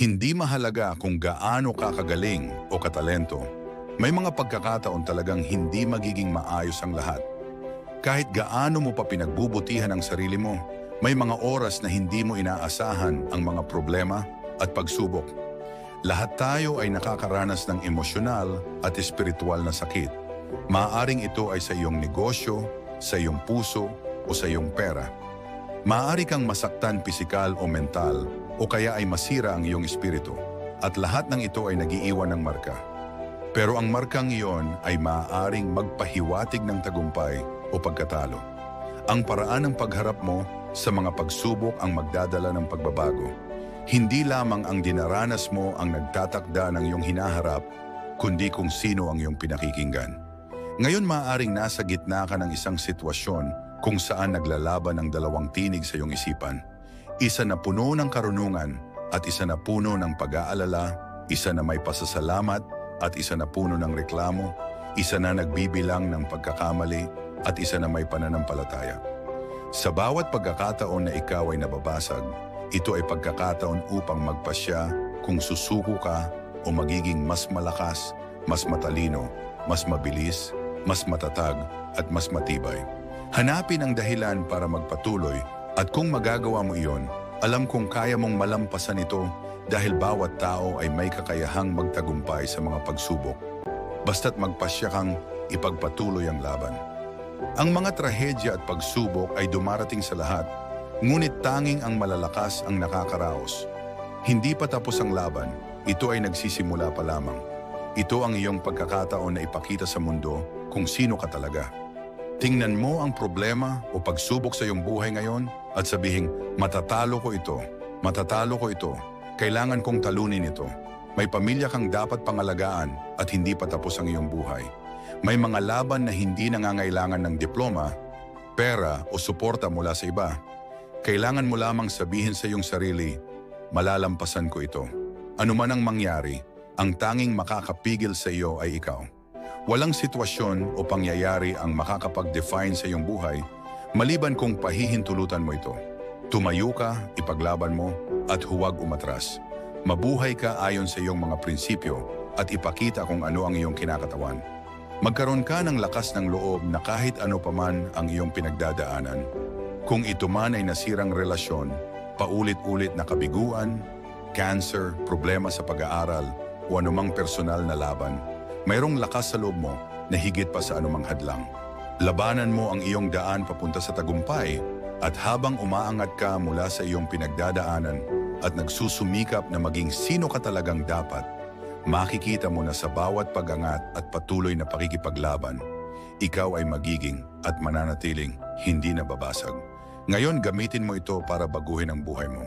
Hindi mahalaga kung gaano ka kagaling o katalento. May mga pagkakataon talagang hindi magiging maayos ang lahat. Kahit gaano mo pa pinagbubutihan ang sarili mo, may mga oras na hindi mo inaasahan ang mga problema at pagsubok. Lahat tayo ay nakakaranas ng emosyonal at espiritual na sakit. Maaaring ito ay sa iyong negosyo, sa iyong puso o sa iyong pera. Maaari kang masaktan pisikal o mental o kaya ay masira ang iyong espiritu. At lahat ng ito ay nagiiwan ng marka. Pero ang markang iyon ay maaaring magpahiwatig ng tagumpay o pagkatalo. Ang paraan ng pagharap mo sa mga pagsubok ang magdadala ng pagbabago. Hindi lamang ang dinaranas mo ang nagtatakda ng iyong hinaharap, kundi kung sino ang iyong pinakikinggan. Ngayon maaaring nasa gitna ka ng isang sitwasyon kung saan naglalaban ang dalawang tinig sa iyong isipan. Isa na puno ng karunungan at isa na puno ng pag-aalala, isa na may pasasalamat at isa na puno ng reklamo, isa na nagbibilang ng pagkakamali at isa na may pananampalataya. Sa bawat pagkakataon na ikaw ay nababasag, ito ay pagkakataon upang magpasya kung susuko ka o magiging mas malakas, mas matalino, mas mabilis, mas matatag at mas matibay. Hanapin ang dahilan para magpatuloy at kung magagawa mo iyon, alam kong kaya mong malampasan ito dahil bawat tao ay may kakayahang magtagumpay sa mga pagsubok. Basta't magpasya kang ipagpatuloy ang laban. Ang mga trahedya at pagsubok ay dumarating sa lahat, ngunit tanging ang malalakas ang nakakaraos. Hindi pa tapos ang laban, ito ay nagsisimula pa lamang. Ito ang iyong pagkakataon na ipakita sa mundo kung sino ka talaga. Tingnan mo ang problema o pagsubok sa iyong buhay ngayon at sabihing, matatalo ko ito, matatalo ko ito, kailangan kong talunin ito. May pamilya kang dapat pangalagaan at hindi pa tapos ang iyong buhay. May mga laban na hindi nangangailangan ng diploma, pera o suporta mula sa iba. Kailangan mo lamang sabihin sa iyong sarili, malalampasan ko ito. Ano man ang mangyari, ang tanging makakapigil sa iyo ay ikaw. Walang sitwasyon o pangyayari ang makakapag-define sa iyong buhay, maliban kung pahihintulutan mo ito. Tumayo ka, ipaglaban mo, at huwag umatras. Mabuhay ka ayon sa iyong mga prinsipyo at ipakita kung ano ang iyong kinakatawan. Magkaroon ka ng lakas ng loob na kahit ano paman ang iyong pinagdadaanan. Kung ito man ay nasirang relasyon, paulit-ulit na kabiguan, cancer, problema sa pag-aaral, o anumang personal na laban, mayroong lakas sa loob mo na higit pa sa anumang hadlang. Labanan mo ang iyong daan papunta sa tagumpay at habang umaangat ka mula sa iyong pinagdadaanan at nagsusumikap na maging sino ka talagang dapat, makikita mo na sa bawat pag-angat at patuloy na pakikipaglaban, ikaw ay magiging at mananatiling hindi nababasag. Ngayon gamitin mo ito para baguhin ang buhay mo.